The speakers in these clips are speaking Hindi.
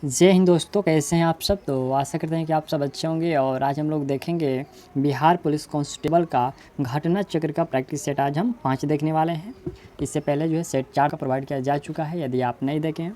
जय हिंद दोस्तों, कैसे हैं आप सब। तो आशा करते हैं कि आप सब अच्छे होंगे। और आज हम लोग देखेंगे बिहार पुलिस कांस्टेबल का घटना चक्र का प्रैक्टिस सेट। आज हम 5 देखने वाले हैं। इससे पहले जो है सेट 4 का प्रोवाइड किया जा चुका है। यदि आप नहीं देखे हैं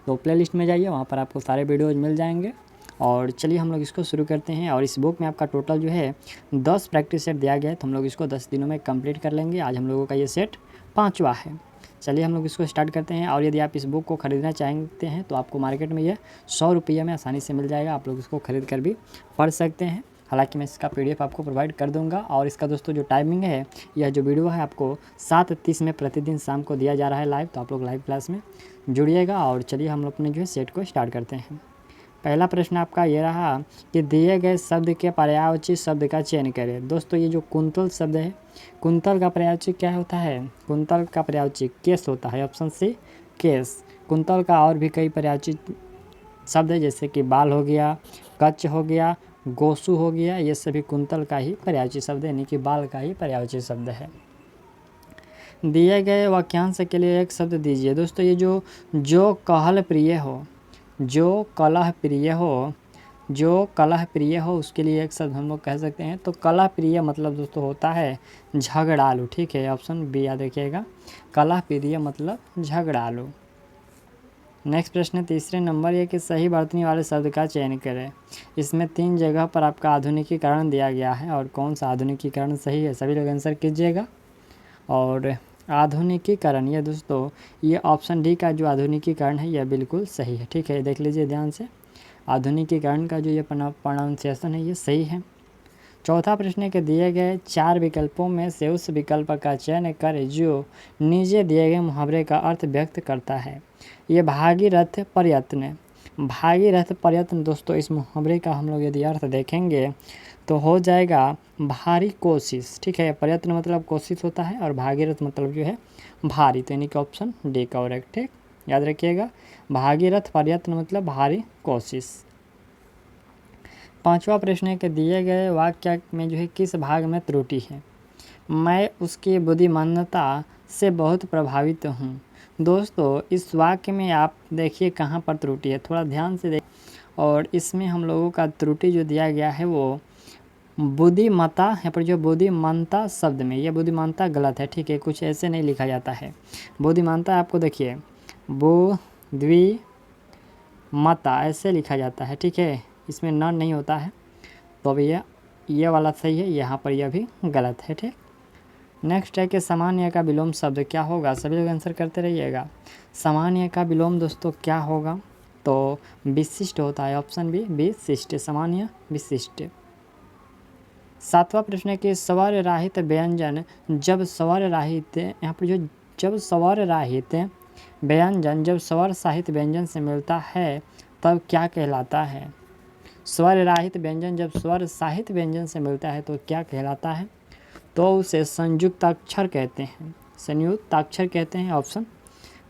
तो प्लेलिस्ट में जाइए, वहाँ पर आपको सारे वीडियोज़ मिल जाएंगे। और चलिए हम लोग इसको शुरू करते हैं। और इस बुक में आपका टोटल जो है 10 प्रैक्टिस सेट दिया गया है, तो हम लोग इसको 10 दिनों में कंप्लीट कर लेंगे। आज हम लोगों का ये सेट 5वां है। चलिए हम लोग इसको स्टार्ट करते हैं। और यदि आप इस बुक को ख़रीदना चाहते हैं तो आपको मार्केट में ये 100 रुपये में आसानी से मिल जाएगा। आप लोग इसको ख़रीद कर भी पढ़ सकते हैं। हालांकि मैं इसका PDF आपको प्रोवाइड कर दूंगा। और इसका दोस्तों जो टाइमिंग है, यह जो वीडियो है आपको 7:30 में प्रतिदिन शाम को दिया जा रहा है लाइव। तो आप लोग लाइव क्लास में जुड़िएगा। और चलिए हम लोग अपने जो है सेट को स्टार्ट करते हैं। पहला प्रश्न आपका ये रहा कि दिए गए शब्द के पर्यायवाची शब्द का चयन करें। दोस्तों ये जो कुंतल शब्द है, कुंतल का पर्यायवाची क्या होता है? कुंतल का पर्यायवाची केस होता है। Option C case. कुंतल का और भी कई पर्यायवाची शब्द है, जैसे कि बाल हो गया, कच्च हो गया, गोसु हो गया। ये सभी कुंतल का ही पर्यायवाची शब्द है, यानी कि बाल का ही पर्यायवाची शब्द है। दिए गए वाक्यांश के लिए एक शब्द दीजिए। दोस्तों ये जो कहल प्रिय हो, जो कलह प्रिय हो, जो कलह प्रिय हो, उसके लिए एक शब्द हम लोग कह सकते हैं। तो कलह प्रिय मतलब दोस्तों होता है झगड़ालू। ठीक है, ऑप्शन बी याद रखिएगा। कलह प्रिय मतलब झगड़ालू। नेक्स्ट प्रश्न तीसरे नंबर ये कि सही वर्तनी वाले शब्द का चयन करें। इसमें 3 जगह पर आपका आधुनिकीकरण दिया गया है। और कौन सा आधुनिकीकरण सही है, सभी लोग आंसर कीजिएगा। और आधुनिकीकरण ये दोस्तों ये ऑप्शन डी का जो आधुनिकीकरण है यह बिल्कुल सही है। ठीक है, देख लीजिए ध्यान से। आधुनिकीकरण का जो ये प्रोनाउंसिएशन है ये सही है। चौथा प्रश्न के दिए गए 4 विकल्पों में से उस विकल्प का चयन करें जो नीचे दिए गए मुहावरे का अर्थ व्यक्त करता है। ये भागीरथ प्रयत्न। भागीरथ प्रयत्न दोस्तों इस मुहावरे का हम लोग यदि अर्थ देखेंगे तो हो जाएगा भारी कोशिश। ठीक है, प्रयत्न मतलब कोशिश होता है और भागीरथ मतलब जो है भारी। तो यानी कि ऑप्शन डी करेक्ट। ठीक, याद रखिएगा, भागीरथ प्रयत्न मतलब भारी कोशिश। 5वां प्रश्न के दिए गए वाक्य में जो है किस भाग में त्रुटि है? मैं उसकी बुद्धिमानता से बहुत प्रभावित हूँ। दोस्तों इस वाक्य में आप देखिए कहाँ पर त्रुटि है, थोड़ा ध्यान से देख। और इसमें हम लोगों का त्रुटि जो दिया गया है वो बुद्धिमत्ता, यहाँ पर जो बुद्धिमानता शब्द में, यह बुद्धिमानता गलत है। ठीक है, कुछ ऐसे नहीं लिखा जाता है। बुद्धिमानता आपको देखिए बुद्धिमत्ता ऐसे लिखा जाता है। ठीक है, इसमें न नहीं होता है। तो अब ये वाला सही है, यहाँ पर यह भी गलत है। ठीक, नेक्स्ट है कि सामान्य का विलोम शब्द क्या होगा? सभी लोग आंसर करते रहिएगा। सामान्य का विलोम दोस्तों क्या होगा? तो विशिष्ट होता है। ऑप्शन बी विशिष्ट, सामान्य विशिष्ट। 7वां प्रश्न है कि स्वर राहित व्यंजन जब स्वर राहित, यहाँ पर जो जब स्वर राहित व्यंजन जब स्वर साहित व्यंजन से मिलता है तब क्या कहलाता है? स्वर राहित व्यंजन जब स्वर साहित व्यंजन से मिलता है तो क्या कहलाता है? तो उसे संयुक्ताक्षर कहते हैं, संयुक्ताक्षर कहते हैं। ऑप्शन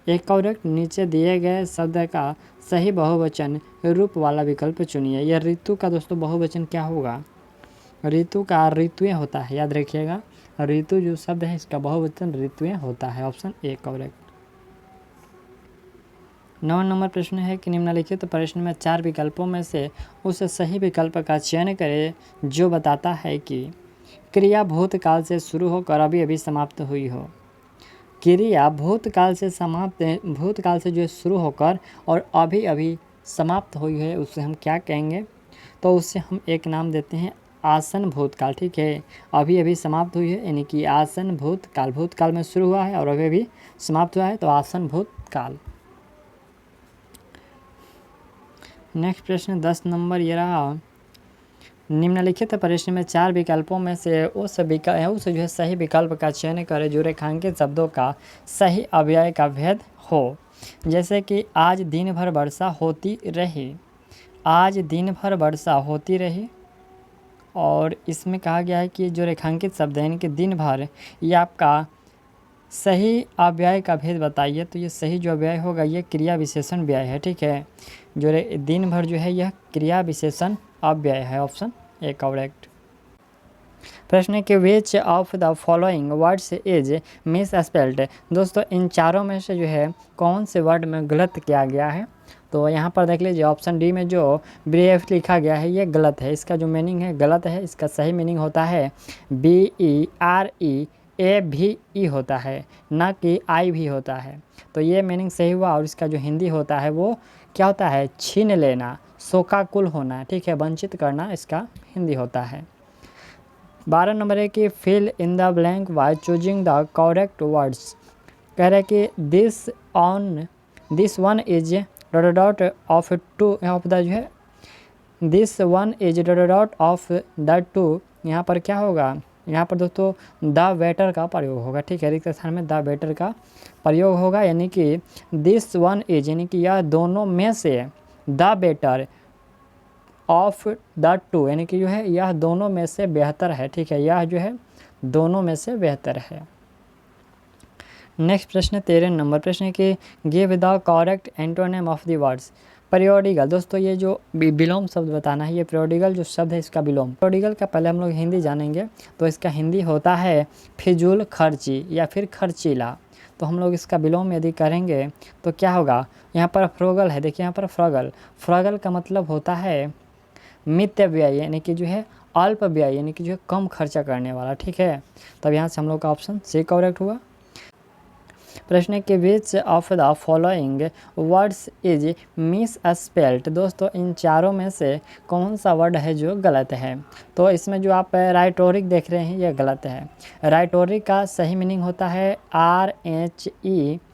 एक करेक्ट। नीचे दिए गए शब्द का सही बहुवचन रूप वाला विकल्प चुनिए। यह ऋतु का दोस्तों बहुवचन क्या होगा? ऋतु का ऋतुएं होता है, याद रखिएगा। ऋतु जो शब्द है इसका बहुवचन ऋतुएं होता है। Option A correct. 9 नंबर प्रश्न है कि निम्नलिखित प्रश्न में 4 विकल्पों में से उस सही विकल्प का चयन करें जो बताता है कि क्रिया भूतकाल से शुरू होकर अभी अभी समाप्त हुई हो। क्रिया भूतकाल से जो है शुरू होकर और अभी अभी समाप्त हुई है, उससे हम क्या कहेंगे? तो उससे हम एक नाम देते हैं आसन भूतकाल। ठीक है, अभी अभी समाप्त हुई है यानी कि आसन भूतकाल। भूतकाल में शुरू हुआ है और अभी अभी समाप्त हुआ है, तो आसन भूतकाल। नेक्स्ट प्रश्न 10 नंबर ये रहा। निम्नलिखित प्रश्न में 4 विकल्पों में से उस जो है सही विकल्प का चयन करें जो रेखांकित शब्दों का सही अव्यय का भेद हो। जैसे कि आज दिन भर वर्षा होती रही, आज दिन भर वर्षा होती रही। और इसमें कहा गया है कि जो रेखांकित शब्द है यानी कि दिन भर, ये आपका सही अव्यय का भेद बताइए। तो ये सही जो अव्यय होगा ये क्रिया विशेषण व्यय है। ठीक है, जो दिन भर जो है यह क्रिया विशेषण अव्यय है। Option A correct. प्रश्न के which of the following words is miss spelled. दोस्तों इन चारों में से जो है कौन से वर्ड में गलत किया गया है? तो यहाँ पर देख लीजिए ऑप्शन डी में जो ब्रेव लिखा गया है ये गलत है, इसका जो मीनिंग है गलत है। इसका सही मीनिंग होता है BEREAVE होता है, ना कि I भी होता है। तो ये मीनिंग सही हुआ। और इसका जो हिंदी होता है वो क्या होता है, छीन लेना, शोकाकुल होना, ठीक है, वंचित करना, इसका हिंदी होता है। 12 नंबर है कि fill in the blank by choosing the correct words. कह रहे कि this one is dot of two, यहाँ पर जो है this one is dot of the two, यहाँ पर क्या होगा, यहाँ पर दोस्तों द बेटर का प्रयोग होगा, ठीक है, रिक्त स्थान में द बेटर का प्रयोग होगा। यानी कि दिस वन इज, यानी कि यह दोनों में से, the better of the to, यानी कि जो है यह दोनों में से बेहतर है, ठीक है, यह जो है दोनों में से बेहतर है। नेक्स्ट प्रश्न 13 नंबर प्रश्न है कि give the correct antonym of the words. Periodical, दोस्तों ये जो विलोम शब्द बताना है, ये पीरियोडिकल जो शब्द है इसका विलोम। पीरियोडिकल का पहले हम लोग हिंदी जानेंगे, तो इसका हिंदी होता है फिजूल खर्ची या फिर खर्चीला। तो हम लोग इसका विलोम यदि करेंगे तो क्या होगा, यहाँ पर फ्रोगल है, देखिए यहाँ पर फ्रोगल, फ्रोगल का मतलब होता है मित्य व्यय, यानी कि जो है अल्प व्यय, यानी कि जो है कम खर्चा करने वाला, ठीक है। तब यहाँ से हम लोग का ऑप्शन सी करेक्ट हुआ। प्रश्न के which of the following words is miss spelt. दोस्तों इन चारों में से कौन सा वर्ड है जो गलत है। तो इसमें जो आप राइटोरिक देख रहे हैं ये गलत है। राइटोरिक का सही मीनिंग होता है RHETORIC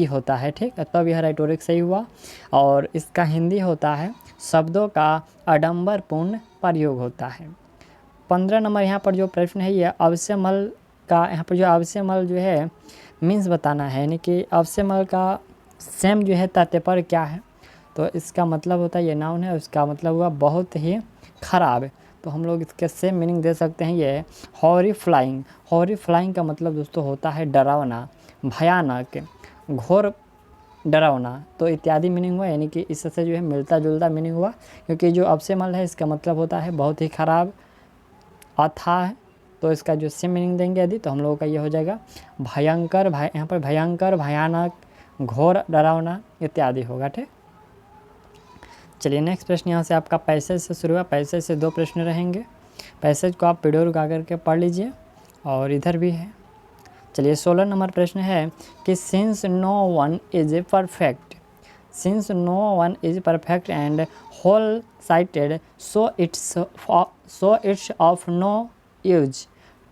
होता है, ठीक है, तब यह राइटोरिक सही हुआ। और इसका हिंदी होता है शब्दों का आडंबरपूर्ण प्रयोग होता है। 15 नंबर यहाँ पर जो प्रश्न है ये अवश्यमल का, यहाँ पर जो अवश्यमल जो है मीन्स बताना है, यानी कि अवश्यमल का सेम जो है तात्पर्य क्या है। तो इसका मतलब होता है ये नाउन है, उसका मतलब हुआ बहुत ही खराब। तो हम लोग इसके सेम मीनिंग दे सकते हैं, ये हॉरिफ्लाइंग। हॉरिफ्लाइंग का मतलब दोस्तों होता है डरावना, भयानक, घोर डरावना, तो इत्यादि मीनिंग हुआ, यानी कि इससे जो है मिलता जुलता मीनिंग हुआ। क्योंकि जो अवश्यमल है इसका मतलब होता है बहुत ही खराब, अथाह। तो इसका जो सेम मीनिंग देंगे यदि, तो हम लोगों का ये हो जाएगा भयंकर, यहाँ पर भयंकर, भयानक, घोर, डरावना इत्यादि होगा, ठीक। चलिए नेक्स्ट प्रश्न यहाँ से आपका पैसेज से शुरू हुआ। पैसेज से 2 प्रश्न रहेंगे। पैसेज को आप वीडियो रुका करके पढ़ लीजिए, और इधर भी है। चलिए 16 नंबर प्रश्न है कि since no one is perfect, since no one is perfect and whole sighted, so it's of no use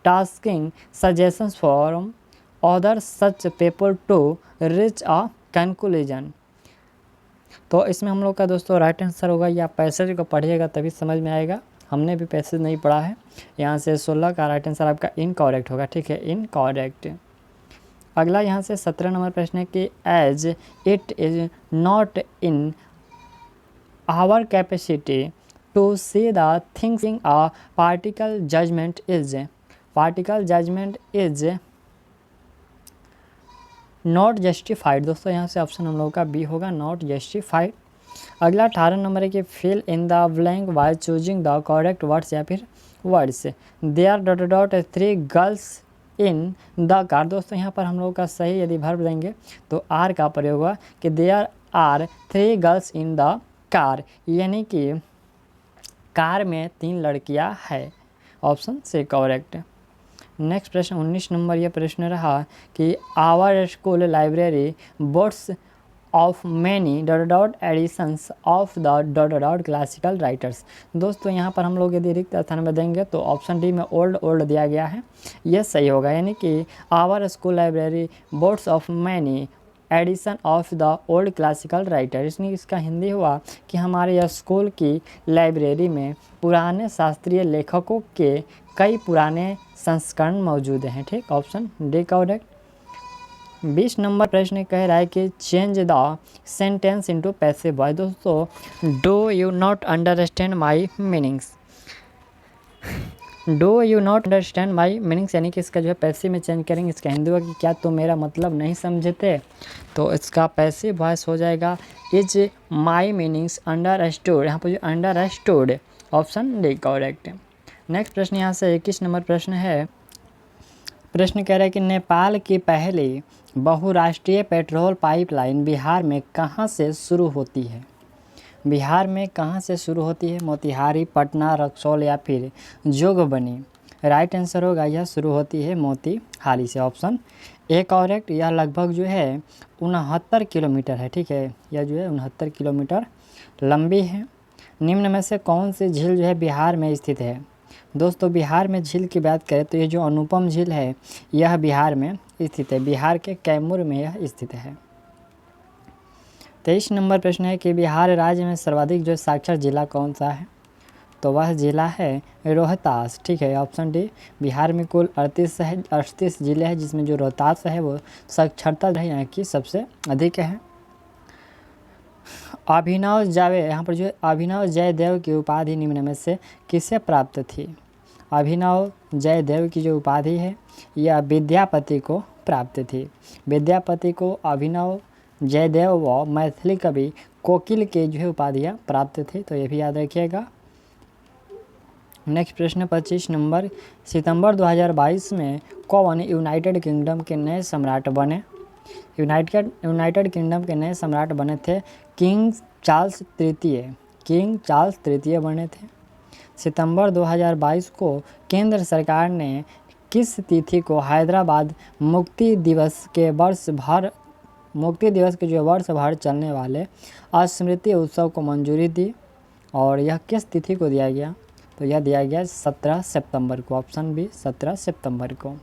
tasking suggestions from other such people to reach a conclusion। तो इसमें हम लोग का दोस्तों राइट आंसर होगा, या पैसेज को पढ़िएगा तभी समझ में आएगा, हमने भी पैसेज नहीं पढ़ा है। यहाँ से 16 का राइट आंसर आपका इनकरेक्ट होगा, ठीक है, इनकरेक्ट। अगला यहाँ से 17 नंबर प्रश्न है कि as it is not in our capacity to see the things in a particle judgment is not justified। दोस्तों यहाँ से ऑप्शन हम लोगों का बी होगा, नॉट जस्टिफाइड। अगला 18 नंबर है कि fill in the blank by choosing the correct words, या फिर words there dot dot 3 girls in the car. दोस्तों यहाँ पर हम लोगों का सही यदि वर्ब देंगे तो आर का प्रयोग हुआ कि there are 3 girls in the car, यानी कि कार में 3 लड़कियां है। ऑप्शन से करेक्ट। नेक्स्ट प्रश्न 19 नंबर ये प्रश्न रहा कि our school library boasts of many dot dot editions of the dot dot classical writers. दोस्तों यहाँ पर हम लोग यदि रिक्त स्थान में देंगे तो ऑप्शन डी में ओल्ड दिया गया है, यह सही होगा। यानी कि our school library boasts of many edition of the old classical writer. इसमें इसका हिंदी हुआ कि हमारे स्कूल की लाइब्रेरी में पुराने शास्त्रीय लेखकों के कई पुराने संस्करण मौजूद हैं, ठीक, ऑप्शन डी करेक्ट। 20 नंबर प्रश्न कह रहा है कि change the sentence into passive voice. दोस्तों do you not understand my meanings, do you not understand my meanings, यानी कि इसका जो है पैसिव में चेंज करेंगे। इसका हिंदी होगा कि क्या तुम मेरा मतलब नहीं समझते। तो इसका पैसिव वॉइस हो जाएगा इज माई मीनिंग्स अंडरस्टूड, यहाँ पर जो understood, option D correct. Next प्रश्न यहाँ से 21 नंबर प्रश्न है। प्रश्न कह रहा है कि नेपाल की पहली बहुराष्ट्रीय पेट्रोल पाइपलाइन बिहार में कहाँ से शुरू होती है? बिहार में कहाँ से शुरू होती है? मोतिहारी, पटना, रक्सौल या फिर जोगबनी? राइट आंसर होगा यह शुरू होती है मोतिहारी से, ऑप्शन ए करेक्ट। यह लगभग जो है 69 किलोमीटर है, ठीक है, यह जो है 69 किलोमीटर लंबी है। निम्न में से कौन सी झील जो है बिहार में स्थित है? दोस्तों बिहार में झील की बात करें तो ये जो अनुपम झील है यह बिहार में स्थित है, बिहार के कैमूर में यह स्थित है। 23 नंबर प्रश्न है कि बिहार राज्य में सर्वाधिक जो साक्षर जिला कौन सा है? तो वह जिला है रोहतास, ठीक है, ऑप्शन डी। बिहार में कुल 38 जिले हैं जिसमें जो रोहतास है वो साक्षरता जो है यहाँ की सबसे अधिक है। अभिनव जावे, यहाँ पर जो अभिनव जयदेव की उपाधि निम्न में से किसे प्राप्त थी? अभिनव जयदेव की जो उपाधि है यह विद्यापति को प्राप्त थी। विद्यापति को अभिनव जयदेव व मैथिली कवि कोकिल के जो है उपाधियाँ प्राप्त थी, तो ये भी याद रखिएगा। नेक्स्ट प्रश्न 25 नंबर, सितंबर 2022 में कौन यूनाइटेड किंगडम के नए सम्राट बने? यूनाइटेड किंगडम के नए सम्राट बने थे किंग चार्ल्स तृतीय बने थे। सितंबर 2022 को केंद्र सरकार ने किस तिथि को हैदराबाद मुक्ति दिवस के जो वर्ष भर चलने वाले स्मृति उत्सव को मंजूरी दी और यह किस तिथि को दिया गया? तो यह दिया गया 17 सितंबर को, ऑप्शन बी 17 सितंबर को।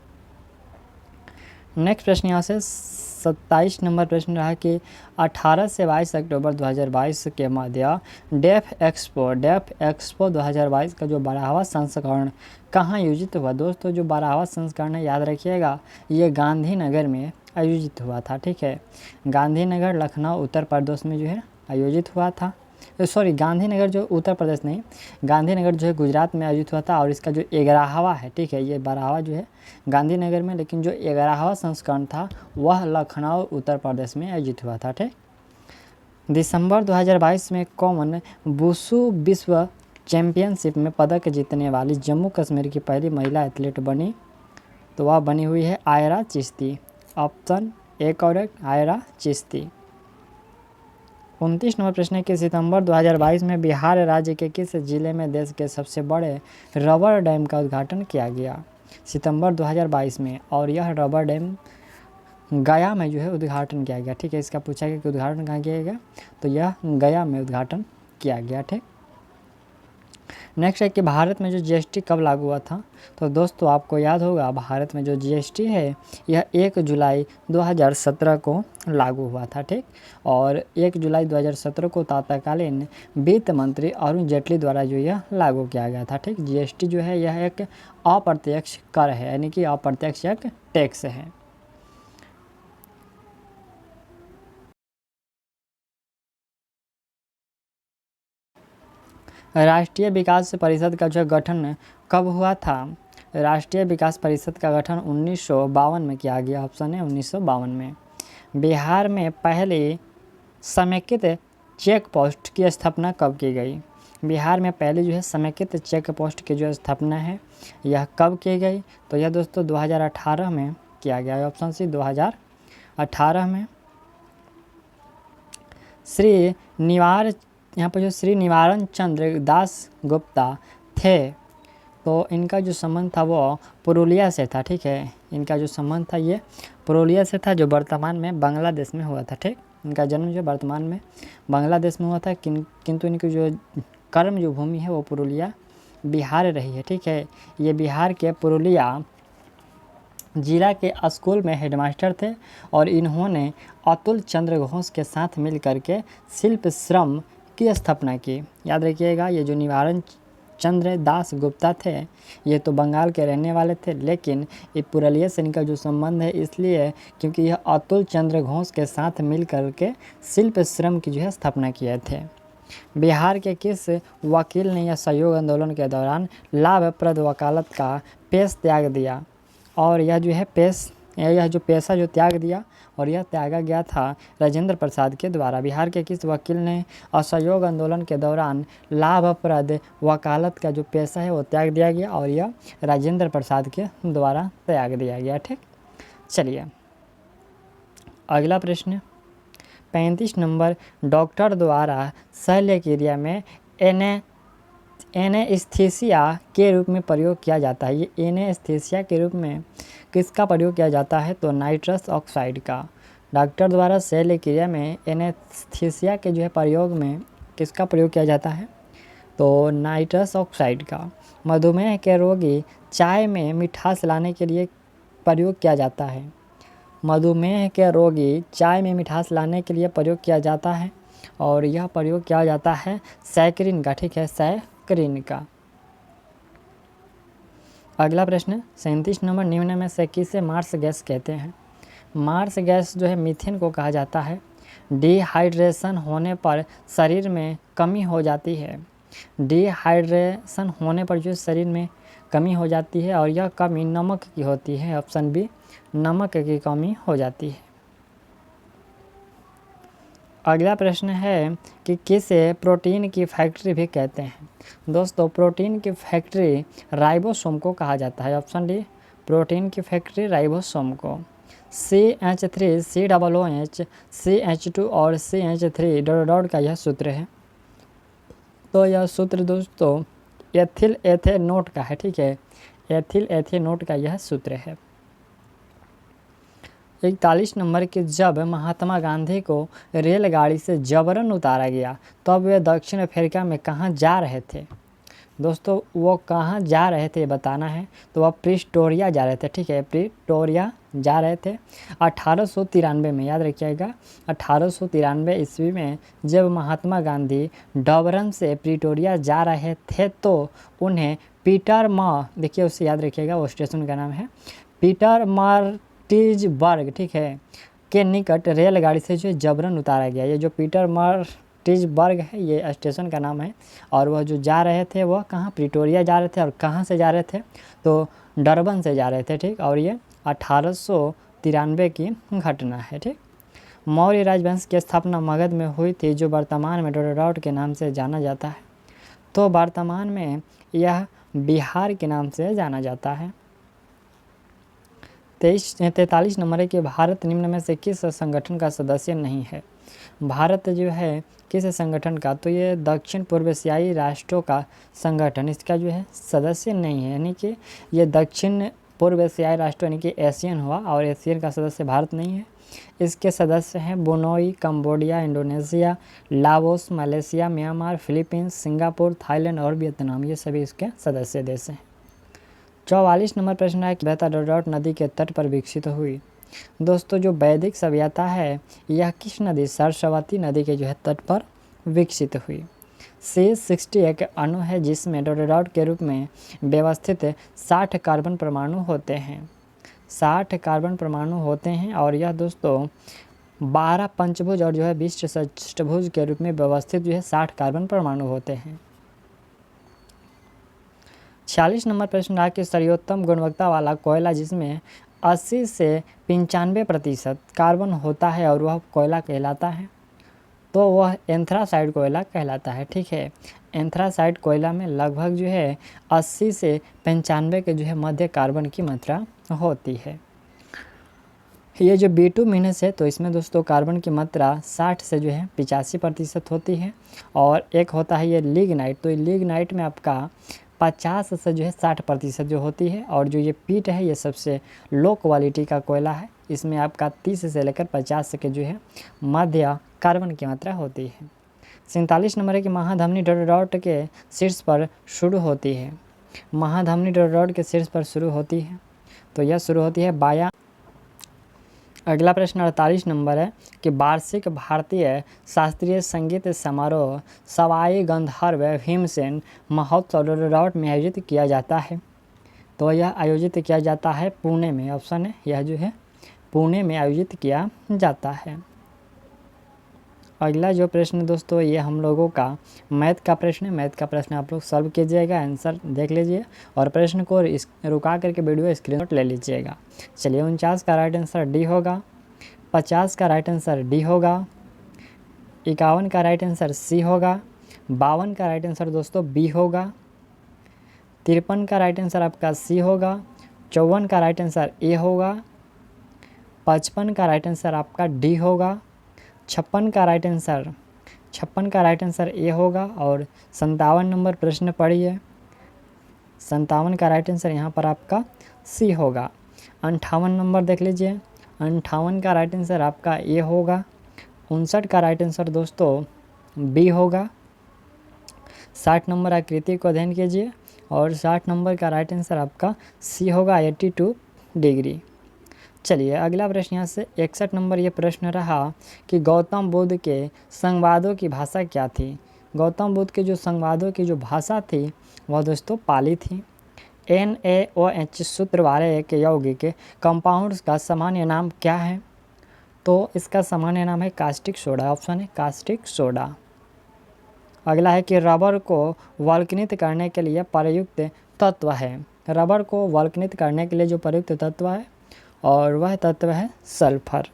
नेक्स्ट प्रश्न यहाँ से 27 नंबर प्रश्न रहा कि 18 से 22 अक्टूबर 2022 के मध्य डेफ एक्सपो 2022 का जो 12वां संस्करण कहाँ आयोजित हुआ? दोस्तों जो 12वां संस्करण है याद रखिएगा ये गांधीनगर में आयोजित हुआ था, ठीक है। गांधीनगर लखनऊ उत्तर प्रदेश में जो है आयोजित हुआ था। सॉरी, गांधीनगर जो उत्तर प्रदेश नहीं, गांधीनगर जो है गुजरात में आयोजित हुआ था और इसका जो 11वां है, ठीक है, ये 12वां जो है गांधीनगर में, लेकिन जो 11वां संस्करण था वह लखनऊ उत्तर प्रदेश में आयोजित हुआ था, ठीक। दिसंबर 2022 में कौन वुशु विश्व चैंपियनशिप में पदक जीतने वाली जम्मू कश्मीर की पहली महिला एथलीट बनी? तो वह बनी हुई है Aira Chishti, option A correct, Aira Chishti. 29 number प्रश्न है कि सितंबर 2022 में बिहार राज्य के किस जिले में देश के सबसे बड़े रबर डैम का उद्घाटन किया गया? सितंबर 2022 में, और यह रबर डैम गया में जो है उद्घाटन किया गया, ठीक है। इसका पूछा गया कि उद्घाटन कहाँ किया गया, तो यह गया में उद्घाटन किया गया, ठीक। नेक्स्ट है कि भारत में जो जीएसटी कब लागू हुआ था? तो दोस्तों आपको याद होगा भारत में जो जीएसटी है यह 1 जुलाई 2017 को लागू हुआ था, ठीक। और 1 जुलाई 2017 को तत्कालीन वित्त मंत्री अरुण जेटली द्वारा जो यह लागू किया गया था, ठीक। जीएसटी जो है यह एक अप्रत्यक्ष कर है, यानी कि अप्रत्यक्ष एक टैक्स है। राष्ट्रीय विकास परिषद का जो गठन कब हुआ था? राष्ट्रीय विकास परिषद का गठन 1952 में किया गया, ऑप्शन है 1952 में। बिहार में पहले समेकित चेक पोस्ट की स्थापना कब की गई? बिहार में पहले जो है समेकित चेक पोस्ट की जो स्थापना है यह कब की गई? तो यह दोस्तों 2018 में किया गया है, ऑप्शन सी 2018 में। यहाँ पर जो श्री निवारण चंद्र दास गुप्ता थे तो इनका जो संबंध था वो पुरुलिया से था, ठीक है। इनका जो संबंध था ये पुरुलिया से था जो वर्तमान में बांग्लादेश में हुआ था, ठीक। इनका जन्म जो वर्तमान में बांग्लादेश में हुआ था, किंतु इनकी जो कर्म जो भूमि है वो पुरुलिया बिहार रही है, ठीक है। ये बिहार के पुरुलिया जिला के स्कूल में हेडमास्टर थे और इन्होंने अतुल चंद्र घोष के साथ मिल करके शिल्प श्रम की स्थापना की। याद रखिएगा ये जो निवारण चंद्र दास गुप्ता थे ये तो बंगाल के रहने वाले थे, लेकिन ये पुरुलिया से इनका जो संबंध है इसलिए क्योंकि यह अतुल चंद्र घोष के साथ मिल करके शिल्प श्रम की जो है स्थापना किए थे। बिहार के किस वकील ने यह सहयोग आंदोलन के दौरान लाभप्रद वकालत का पेश त्याग दिया? और यह जो पेशा जो त्याग दिया और यह त्यागा गया था राजेंद्र प्रसाद के द्वारा। बिहार के किस वकील ने असहयोग आंदोलन के दौरान लाभप्रद वकालत का जो पेशा है वो त्याग दिया गया और यह राजेंद्र प्रसाद के द्वारा त्याग दिया गया, ठीक। चलिए अगला प्रश्न 35 नंबर, डॉक्टर द्वारा शल्य क्रिया में एनेस्थीसिया के रूप में प्रयोग किया जाता है। ये एनेस्थीसिया के रूप में किसका प्रयोग किया जाता है? तो नाइट्रस ऑक्साइड का। डॉक्टर द्वारा शल्य क्रिया में एनेस्थीसिया के जो है प्रयोग में किसका प्रयोग किया जाता है? तो नाइट्रस ऑक्साइड का। मधुमेह के रोगी चाय में मिठास लाने के लिए प्रयोग किया जाता है। मधुमेह के रोगी चाय में मिठास लाने के लिए प्रयोग किया जाता है और यह प्रयोग किया जाता है सैकरिन का। ठीक है, सैकरिन का। अगला प्रश्न 37 नंबर, निम्न में से किसे मार्स गैस कहते हैं? मार्स गैस जो है मीथेन को कहा जाता है। डिहाइड्रेशन होने पर शरीर में कमी हो जाती है। डिहाइड्रेशन होने पर जो शरीर में कमी हो जाती है और यह कमी नमक की होती है। ऑप्शन बी, नमक की कमी हो जाती है। अगला प्रश्न है कि किसे प्रोटीन की फैक्ट्री भी कहते हैं? दोस्तों, प्रोटीन की फैक्ट्री राइबोसोम को कहा जाता है। ऑप्शन डी, प्रोटीन की फैक्ट्री राइबोसोम को। CH3 COOH CH2 और CH3 डॉट डॉट का यह सूत्र है। तो यह सूत्र दोस्तों एथिल एथेनोट का है। ठीक है, एथिल एथेनोट का यह सूत्र है। 41 नंबर के, जब महात्मा गांधी को रेलगाड़ी से जबरन उतारा गया तब वे दक्षिण अफ्रीका में कहाँ जा रहे थे? दोस्तों, वो कहाँ जा रहे थे बताना है। तो वह प्रिस्टोरिया जा रहे थे। ठीक है, प्रिटोरिया जा रहे थे। 1893 में, याद रखिएगा, 1893 ईस्वी में जब महात्मा गांधी डबरन से प्रिटोरिया जा रहे थे तो उन्हें पीटर देखिए उससे याद रखिएगा, वो स्टेशन का नाम है पीटर मार्टिजबर्ग, ठीक है, के निकट रेलगाड़ी से जो जबरन उतारा गया। ये जो पीटर मार्टिजबर्ग है ये स्टेशन का नाम है। और वह जो जा रहे थे वह कहाँ? प्रिटोरिया जा रहे थे। और कहाँ से जा रहे थे? तो डरबन से जा रहे थे। ठीक, और ये 1893 की घटना है। ठीक, मौर्य राजवंश की स्थापना मगध में हुई थी जो वर्तमान में डोडोडॉट के नाम से जाना जाता है। तो वर्तमान में यह बिहार के नाम से जाना जाता है। 43 नंबर है कि भारत निम्न में से किस संगठन का सदस्य नहीं है? भारत जो है किस संगठन का? तो ये दक्षिण पूर्व एशियाई राष्ट्रों का संगठन इसका जो है सदस्य नहीं है। यानी कि ये दक्षिण पूर्व एशियाई राष्ट्र यानी कि एशियन हुआ और एशियन का सदस्य भारत नहीं है। इसके सदस्य हैं Brunei, Cambodia, Indonesia, Laos, Malaysia, Myanmar, Philippines, Singapore, Thailand और वियतनाम। ये सभी इसके सदस्य देश हैं। 44 नंबर प्रश्न है कि बहता डोडोट नदी के तट पर विकसित हुई। दोस्तों, जो वैदिक सभ्यता है यह किस नदी? सरस्वती नदी के जो है तट पर विकसित हुई। C60 एक अणु है जिसमें डोडोडॉट के रूप में व्यवस्थित 60 कार्बन परमाणु होते हैं। 60 कार्बन परमाणु होते हैं और यह दोस्तों 12 पंचभुज और जो है 20 षष्ठभुज के रूप में व्यवस्थित जो है 60 कार्बन परमाणु होते हैं। 46 नंबर प्रश्न रहा कि सर्वोत्तम गुणवत्ता वाला कोयला जिसमें 80 से 95% कार्बन होता है और वह कोयला कहलाता है। तो वह एंथ्रासाइड कोयला कहलाता है। ठीक है, एंथ्रासाइड कोयला में लगभग जो है 80 से 95 के जो है मध्य कार्बन की मात्रा होती है। ये जो बिटुमिनस है तो इसमें दोस्तों कार्बन की मात्रा 60 से जो है 85% होती है। और एक होता है ये लिग्नाइट, तो लिग्नाइट में आपका 50 से जो है 60% जो होती है। और जो ये पीट है ये सबसे लो क्वालिटी का कोयला है, इसमें आपका 30 से लेकर 50 के जो है मध्य कार्बन की मात्रा होती है। 47 नंबर है कि महाधमनी डोडोडॉट के शीर्ष पर शुरू होती है। महाधमनी डोडोडॉट के शीर्ष पर शुरू होती है, तो यह शुरू होती है बायां। अगला प्रश्न 48 नंबर है कि वार्षिक भारतीय शास्त्रीय संगीत समारोह सवाई गंधर्व भीमसेन महोत्सव डोडोडॉट में आयोजित किया जाता है। तो यह आयोजित किया जाता है पुणे में। ऑप्शन है यह जो है पुणे में आयोजित किया जाता है। अगला जो प्रश्न दोस्तों ये हम लोगों का मैथ का प्रश्न है। मैथ का प्रश्न आप लोग सॉल्व कीजिएगा, आंसर देख लीजिए और प्रश्न को रुका करके वीडियो स्क्रीनशॉट ले लीजिएगा। चलिए 49 का राइट आंसर डी होगा, 50 का राइट आंसर डी होगा, 51 का राइट आंसर सी होगा, 52 का राइट आंसर दोस्तों बी होगा, 53 का राइट आंसर आपका सी होगा, 54 का राइट आंसर ए होगा, 55 का राइट आंसर आपका डी होगा। 56 का राइट आंसर ए होगा। और 57 नंबर प्रश्न पढ़िए, 57 का राइट आंसर यहाँ पर आपका सी होगा। 58 नंबर देख लीजिए, 58 का राइट आंसर आपका ए होगा। 59 का राइट आंसर दोस्तों बी होगा। 60 नंबर आकृति को अध्ययन कीजिए और 60 नंबर का राइट आंसर आपका सी होगा, 82 डिग्री। चलिए अगला प्रश्न यहाँ से 61 नंबर ये प्रश्न रहा कि गौतम बुद्ध के संवादों की भाषा क्या थी। गौतम बुद्ध के जो संवादों की जो भाषा थी वह दोस्तों पाली थी। NaOH सूत्र वाले एक यौगिक कंपाउंड्स का सामान्य नाम क्या है? तो इसका सामान्य नाम है कास्टिक सोडा। ऑप्शन है कास्टिक सोडा। अगला है कि रबर को वल्कनित करने के लिए प्रयुक्त तत्व है। रबर को वल्कनित करने के लिए जो प्रयुक्त तत्व है और वह तत्व है सल्फर।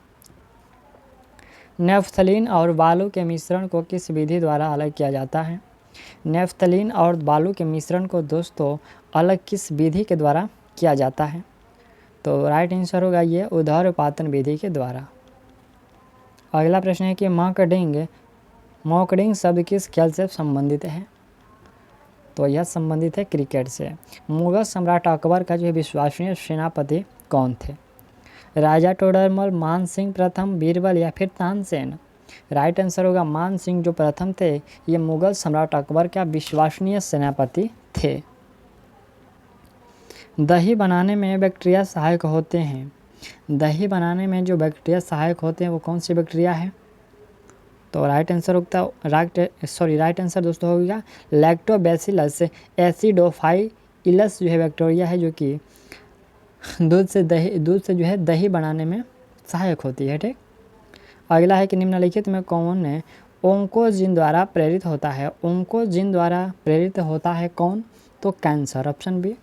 नेफ्थलीन और बालू के मिश्रण को किस विधि द्वारा अलग किया जाता है? नेफ्थलीन और बालू के मिश्रण को दोस्तों अलग किस विधि के द्वारा किया जाता है? तो राइट आंसर होगा ये ऊर्ध्वपातन विधि के द्वारा। अगला प्रश्न है कि मॉकडिंग शब्द किस खेल से संबंधित है? तो यह संबंधित है क्रिकेट से। मुगल सम्राट अकबर का जो विश्वसनीय सेनापति कौन थे? राजा टोडरमल, मान सिंह प्रथम, बीरबल या फिर तानसेन? राइट आंसर होगा मान सिंह जो प्रथम थे, ये मुगल सम्राट अकबर का विश्वसनीय सेनापति थे। दही बनाने में बैक्टीरिया सहायक होते हैं। दही बनाने में जो बैक्टीरिया सहायक होते हैं वो कौन सी बैक्टीरिया है? तो राइट आंसर दोस्तों होगा लैक्टोबैसिलस एसिडोफाइलस जो है बैक्टीरिया है, जो कि दूध से जो है दही बनाने में सहायक होती है। ठीक। अगला है कि निम्नलिखित में कौन ओंकोजिन द्वारा प्रेरित होता है? ओंकोजिन द्वारा प्रेरित होता है कौन? तो कैंसर। ऑप्शन बी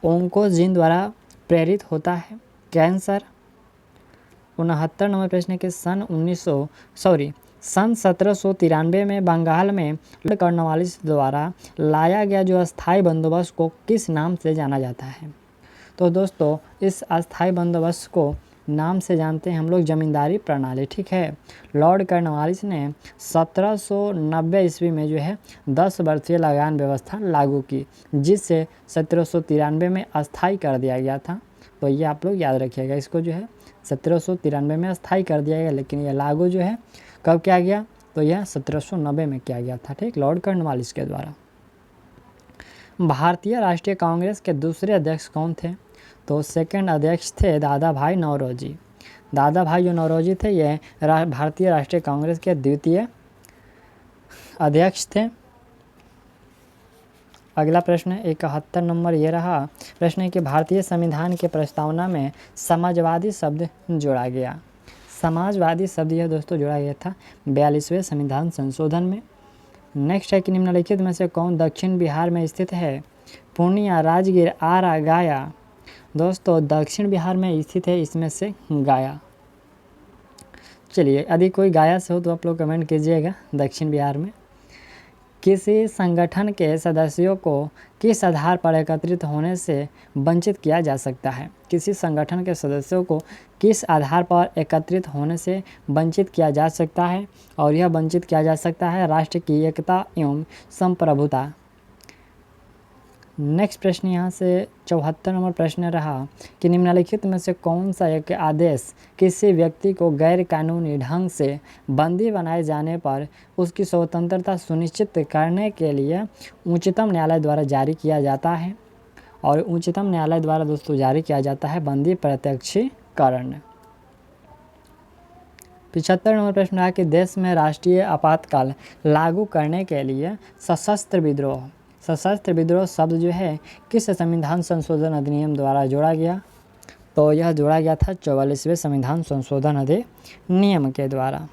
ओंकोजिन द्वारा प्रेरित होता है कैंसर। 69 नंबर प्रश्न के सन 1793 में बंगाल में लॉर्ड कॉर्नवालिस द्वारा लाया गया जो अस्थायी बंदोबस्त को किस नाम से जाना जाता है? तो दोस्तों इस अस्थायी बंदोबस्त को नाम से जानते हैं हम लोग जमींदारी प्रणाली। ठीक है। लॉर्ड कॉर्नवालिस ने 1790 ईस्वी में जो है 10 वर्षीय लगान व्यवस्था लागू की, जिससे 1793 में अस्थायी कर दिया गया था। तो ये आप लोग याद रखिएगा, इसको जो है 1793 में अस्थायी कर दिया गया, लेकिन यह लागू जो है कब किया गया? तो यह 1790 में किया गया था। ठीक, लॉर्ड कॉर्नवालिस के द्वारा। भारतीय राष्ट्रीय कांग्रेस के दूसरे अध्यक्ष कौन थे? तो सेकंड अध्यक्ष थे दादा भाई नौरोजी। दादा भाई जो नौरोजी थे ये भारतीय राष्ट्रीय कांग्रेस के द्वितीय अध्यक्ष थे। अगला प्रश्न 71 नंबर ये रहा। प्रश्न है कि भारतीय संविधान के प्रस्तावना में समाजवादी शब्द जोड़ा गया। समाजवादी शब्द यह दोस्तों जोड़ा गया था 42वें संविधान संशोधन में। नेक्स्ट है कि निम्नलिखित में से कौन दक्षिण बिहार में स्थित है? पूर्णिया, राजगीर, आरा, गया? दोस्तों दक्षिण बिहार में स्थित है इसमें से गया। चलिए यदि कोई गया से हो तो आप लोग कमेंट कीजिएगा। दक्षिण बिहार में किसी संगठन के सदस्यों को किस आधार पर एकत्रित होने से वंचित किया जा सकता है? किसी संगठन के सदस्यों को किस आधार पर एकत्रित होने से वंचित किया जा सकता है? और यह वंचित किया जा सकता है राष्ट्र की एकता एवं संप्रभुता। नेक्स्ट प्रश्न यहाँ से 74 नंबर प्रश्न रहा कि निम्नलिखित में से कौन सा एक आदेश किसी व्यक्ति को गैर कानूनी ढंग से बंदी बनाए जाने पर उसकी स्वतंत्रता सुनिश्चित करने के लिए उच्चतम न्यायालय द्वारा जारी किया जाता है? और उच्चतम न्यायालय द्वारा दोस्तों जारी किया जाता है बंदी प्रत्यक्षीकरण। 75 नंबर प्रश्न रहा कि देश में राष्ट्रीय आपातकाल लागू करने के लिए सशस्त्र विद्रोह शब्द जो है किस संविधान संशोधन अधिनियम द्वारा जोड़ा गया? तो यह जोड़ा गया था 44वें संविधान संशोधन अधिनियम के द्वारा।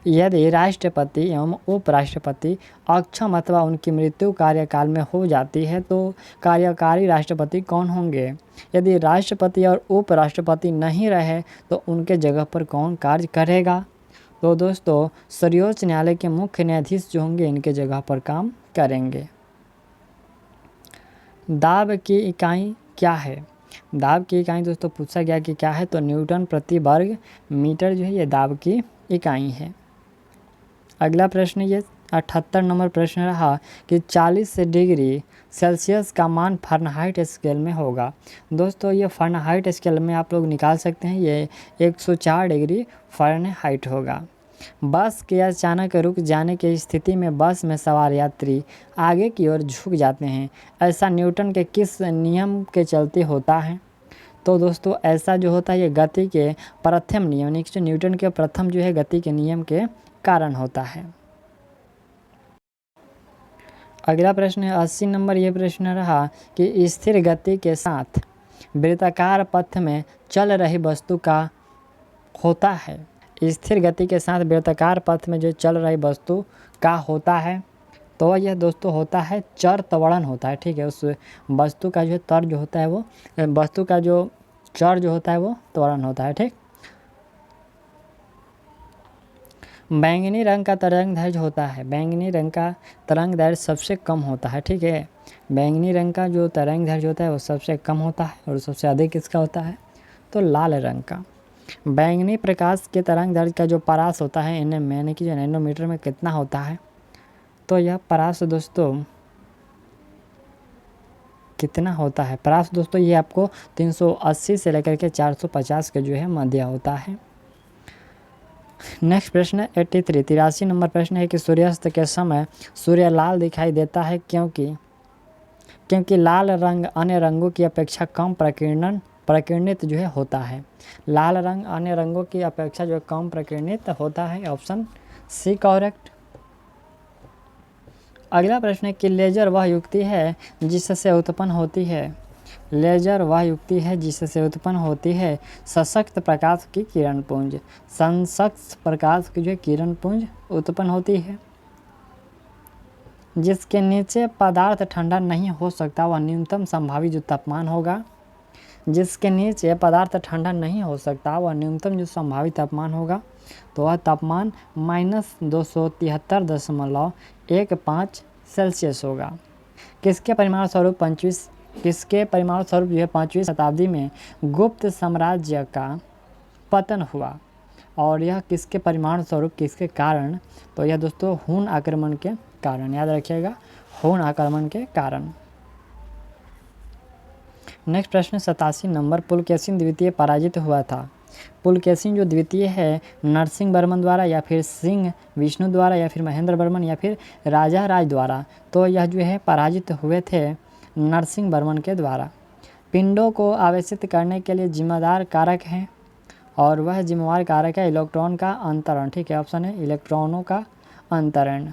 यदि राष्ट्रपति एवं उपराष्ट्रपति अक्षम अथवा उनकी मृत्यु कार्यकाल में हो जाती है तो कार्यकारी राष्ट्रपति कौन होंगे? यदि राष्ट्रपति और उपराष्ट्रपति नहीं रहे तो उनके जगह पर कौन कार्य करेगा? तो दोस्तों सर्वोच्च न्यायालय के मुख्य न्यायाधीश जो होंगे इनके जगह पर काम करेंगे। दाब की इकाई क्या है? दाब की इकाई दोस्तों पूछा गया कि क्या है, तो न्यूटन प्रति वर्ग मीटर जो है ये दाब की इकाई है। अगला प्रश्न ये 78 नंबर प्रश्न रहा कि 40 डिग्री सेल्सियस का मान फ़ारेनहाइट स्केल में होगा। दोस्तों ये फ़ारेनहाइट स्केल में आप लोग निकाल सकते हैं, ये 104 डिग्री फ़ारेनहाइट होगा। बस के अचानक रुक जाने की स्थिति में बस में सवार यात्री आगे की ओर झुक जाते हैं, ऐसा न्यूटन के किस नियम के चलते होता है? तो दोस्तों ऐसा जो होता है ये गति के प्रथम नियम यानी कि न्यूटन के प्रथम जो है गति के नियम के कारण होता है। अगला प्रश्न है 80 नंबर, ये प्रश्न रहा कि स्थिर गति के साथ वृत्ताकार पथ में चल रही वस्तु का होता है। स्थिर गति के साथ वृत्ताकार पथ में जो चल रही वस्तु का होता है, तो यह दोस्तों होता है चर त्वरण होता है। ठीक है, उस वस्तु का जो तर जो होता है वो वस्तु का जो चर जो होता है वो त्वरण होता है। ठीक, बैंगनी रंग का तरंग दैर्घ्य होता है, बैंगनी रंग का तरंग दैर्घ्य सबसे कम होता है। ठीक है, बैंगनी रंग का जो तरंग दैर्घ्य होता है वो सबसे कम होता है और सबसे अधिक किसका होता है, तो लाल रंग का। बैंगनी प्रकाश के तरंग दैर्घ्य का जो परास होता है एनएम यानी कि जो नैनोमीटर में कितना होता है, तो यह परास दोस्तों कितना होता है, परास दोस्तों ये आपको 380 से लेकर के 450 के जो है मध्य होता है। नेक्स्ट प्रश्न 83 नंबर प्रश्न है कि सूर्यास्त के समय सूर्य लाल दिखाई देता है क्योंकि लाल रंग अन्य रंगों की अपेक्षा कम प्रकीर्णित जो है होता है। लाल रंग अन्य रंगों की अपेक्षा जो कम प्रकीर्णित होता है, ऑप्शन सी करेक्ट। अगला प्रश्न है कि लेजर वह युक्ति है जिससे उत्पन्न होती है, लेजर वह युक्ति है जिससे उत्पन्न होती है सशक्त प्रकाश की किरण पुंज, सशक्त प्रकाश की जो किरण पुंज उत्पन्न होती है। जिसके नीचे पदार्थ ठंडा नहीं हो सकता वह न्यूनतम संभावित जो तापमान होगा, जिसके नीचे पदार्थ ठंडा नहीं हो सकता वह न्यूनतम जो संभावित तापमान होगा, तो वह तापमान -273.15 सेल्सियस होगा। किसके परिमाण स्वरूप जो है 5वीं शताब्दी में गुप्त साम्राज्य का पतन हुआ, और यह किसके परिमाण स्वरूप किसके कारण, तो यह दोस्तों हून आक्रमण के कारण, याद रखिएगा हून आक्रमण के कारण। नेक्स्ट प्रश्न 87 नंबर, पुलकेशिन द्वितीय पराजित हुआ था। पुलकेशिन जो द्वितीय है नरसिंह वर्मन द्वारा या फिर सिंह विष्णु द्वारा या फिर महेंद्र वर्मन या फिर राजा राज द्वारा, तो यह जो है पराजित हुए थे नरसिंह वर्मन के द्वारा। पिंडों को आवेशित करने के लिए जिम्मेदार कारक हैं, और वह जिम्मेवार कारक है इलेक्ट्रॉन का अंतरण। ठीक है, ऑप्शन है इलेक्ट्रॉनों का अंतरण।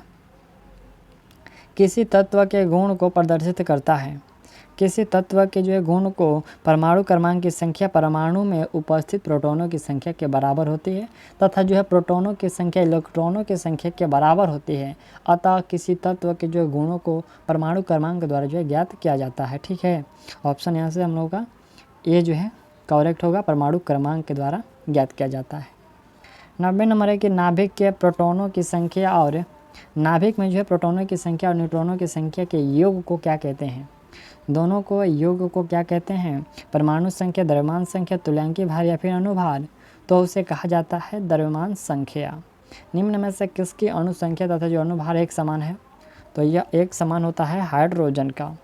किसी तत्व के गुण को प्रदर्शित करता है, किसी तत्व के जो है गुण को परमाणु क्रमांक की संख्या परमाणु में उपस्थित प्रोटॉनों की संख्या के बराबर होती है तथा जो है प्रोटॉनों की संख्या इलेक्ट्रॉनों की संख्या के बराबर होती है, अतः किसी तत्व के जो गुणों को परमाणु क्रमांक द्वारा जो है ज्ञात किया जाता है। ठीक है, ऑप्शन यहाँ से हम लोगों का ये जो है करेक्ट होगा, परमाणु क्रमांक के द्वारा ज्ञात किया जाता है। 90 नंबर है कि नाभिक के प्रोटॉनों की संख्या और नाभिक में जो है प्रोटॉनों की संख्या और न्यूट्रॉनों की संख्या के योग को क्या कहते हैं, दोनों को योग को क्या कहते हैं, परमाणु संख्या, द्रव्यमान संख्या, तुल्यांकी भार या फिर अनुभार, तो उसे कहा जाता है द्रव्यमान संख्या। निम्न में से किसकी अणु संख्या तथा जो अनुभार एक समान है, तो यह एक समान होता है हाइड्रोजन का।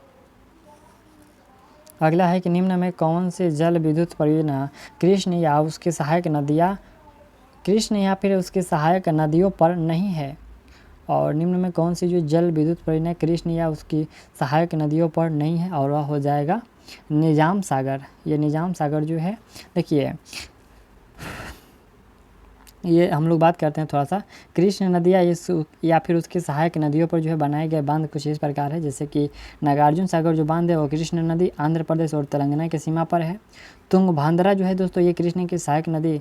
अगला है कि निम्न में कौन सी जल विद्युत परियोजना कृष्ण या फिर उसकी सहायक नदियों पर नहीं है, और निम्न में कौन सी जो जल विद्युत परियोजना कृष्ण या उसकी सहायक नदियों पर नहीं है, और वह हो जाएगा निजाम सागर। ये निजाम सागर जो है, देखिए ये हम लोग बात करते हैं थोड़ा सा, कृष्ण नदियाँ या फिर उसकी सहायक नदियों पर जो है बनाए गए बांध कुछ इस प्रकार है, जैसे कि नागार्जुन सागर जो बांध है वो कृष्ण नदी आंध्र प्रदेश और तेलंगाना की सीमा पर है। तुंगभद्रा जो है दोस्तों ये कृष्ण की सहायक नदी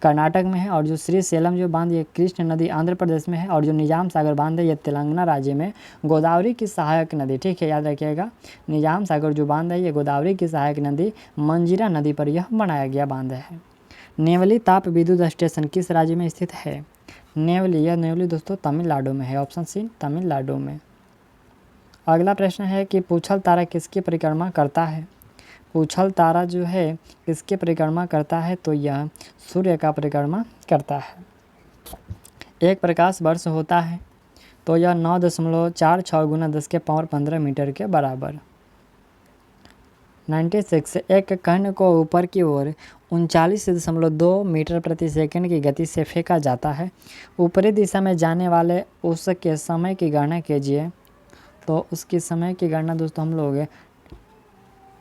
कर्नाटक में है, और जो श्रीशैलम जो बांध ये कृष्ण नदी आंध्र प्रदेश में है, और जो निजाम सागर बांध है ये तेलंगाना राज्य में गोदावरी की सहायक नदी। ठीक है, याद रखिएगा निजाम सागर जो बांध है ये गोदावरी की सहायक नदी मंजीरा नदी पर यह बनाया गया बांध है। नेवली ताप विद्युत स्टेशन किस राज्य में स्थित है, नेवली दोस्तों तमिलनाडु में है, ऑप्शन सी तमिलनाडु में। अगला प्रश्न है कि पूछल तारा किसकी परिक्रमा करता है, उछल तारा जो है किसकी परिक्रमा करता है, तो यह सूर्य का परिक्रमा करता है। एक प्रकाश वर्ष होता है, तो यह 9.46 गुना 10⁻15 मीटर के बराबर। 96 एक कण को ऊपर की ओर 39.2 मीटर प्रति सेकंड की गति से फेंका जाता है। ऊपरी दिशा में जाने वाले उसके समय की गणना कीजिए। तो उसकी समय की गणना दोस्तों हम लोग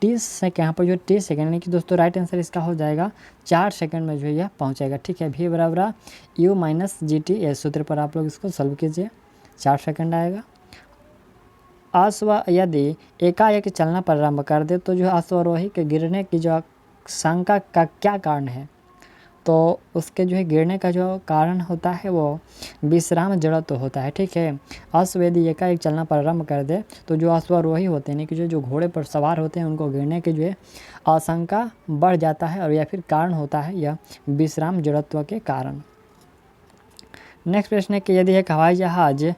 30 सेकंड, यहाँ पर जो 30 सेकंड यानी कि दोस्तों राइट आंसर इसका हो जाएगा 4 सेकंड में जो है यह पहुँचेगा। ठीक है, v बराबर u माइनस GT इस सूत्र पर आप लोग इसको सॉल्व कीजिए, 4 सेकंड आएगा। अश्व यदि एकाएक चलना प्रारंभ कर दे तो जो अश्वारोही के गिरने की जो आशंका का क्या कारण है, तो उसके जो है गिरने का जो कारण होता है वो विश्राम जड़त्व होता है। ठीक है, अश्व यदि एकाएक चलना प्रारंभ कर दे तो जो अश्वारोही होते हैं, यानी कि जो घोड़े पर सवार होते हैं, उनको गिरने की जो है आशंका बढ़ जाता है, और या फिर कारण होता है यह विश्राम जड़त्व के कारण। नेक्स्ट प्रश्न है कि यदि एक हवाई जहाज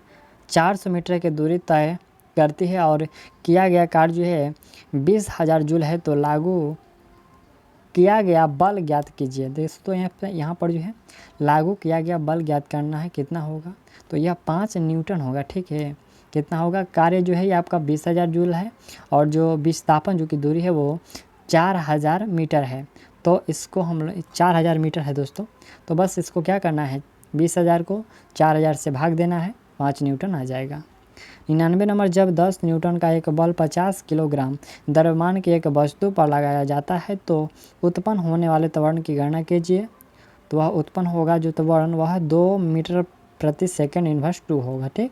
400 मीटर की दूरी तय करती है और किया गया कार्य जो है 20,000 जूल है, तो लागू किया गया बल ज्ञात कीजिए। दोस्तों यहाँ पर जो है लागू किया गया बल ज्ञात करना है, कितना होगा, तो यह 5 न्यूटन होगा। ठीक है, कितना होगा, कार्य जो है ये आपका 20,000 जूल है, और जो विस्थापन जो की दूरी है वो 4,000 मीटर है। तो इसको हम 4,000 मीटर है दोस्तों, तो बस इसको क्या करना है, 20,000 को 4,000 से भाग देना है, 5 न्यूटन आ जाएगा। 99 नंबर, जब 10 न्यूटन का एक बल 50 किलोग्राम द्रव्यमान की एक वस्तु पर लगाया जाता है तो उत्पन्न होने वाले त्वरण की गणना कीजिए। तो वह उत्पन्न होगा जो त्वरण वह 2 मीटर प्रति सेकंड इनवर्स 2 होगा। ठीक,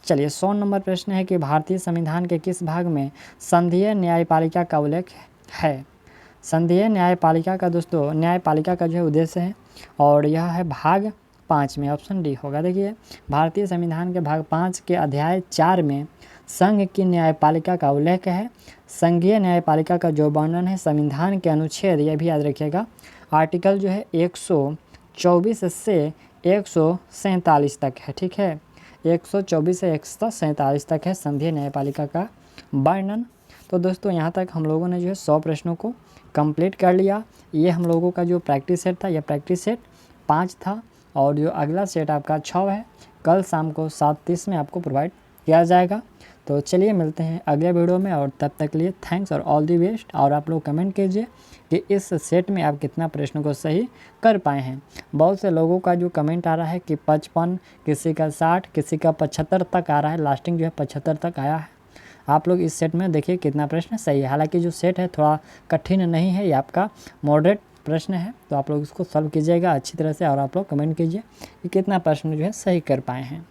चलिए 100 नंबर प्रश्न है कि भारतीय संविधान के किस भाग में संघीय न्यायपालिका का उल्लेख है। संघीय न्यायपालिका का दोस्तों न्यायपालिका का जो है उद्देश्य है, और यह है भाग 5 में, ऑप्शन डी होगा। देखिए, भारतीय संविधान के भाग 5 के अध्याय 4 में संघ की न्यायपालिका का उल्लेख है। संघीय न्यायपालिका का जो वर्णन है संविधान के अनुच्छेद, यह भी याद रखिएगा, आर्टिकल जो है 124 से 147 तक है। ठीक है, 124 से 147 तक है संघीय न्यायपालिका का वर्णन। तो दोस्तों यहाँ तक हम लोगों ने जो है 100 प्रश्नों को कंप्लीट कर लिया। ये हम लोगों का जो प्रैक्टिस सेट था, यह प्रैक्टिस सेट 5 था, और जो अगला सेट आपका 6 है, कल शाम को 7:30 में आपको प्रोवाइड किया जाएगा। तो चलिए मिलते हैं अगले वीडियो में, और तब तक के लिए थैंक्स और ऑल दी बेस्ट। और आप लोग कमेंट कीजिए कि इस सेट में आप कितना प्रश्नों को सही कर पाए हैं। बहुत से लोगों का जो कमेंट आ रहा है कि 55, किसी का 60, किसी का 75 तक आ रहा है, लास्टिंग जो है 75 तक आया है। आप लोग इस सेट में देखिए कितना प्रश्न सही है। हालांकि जो सेट है थोड़ा कठिन नहीं है, ये आपका मॉडरेट प्रश्न है, तो आप लोग इसको सॉल्व कीजिएगा अच्छी तरह से, और आप लोग कमेंट कीजिए कि कितना प्रश्न जो है सही कर पाए हैं।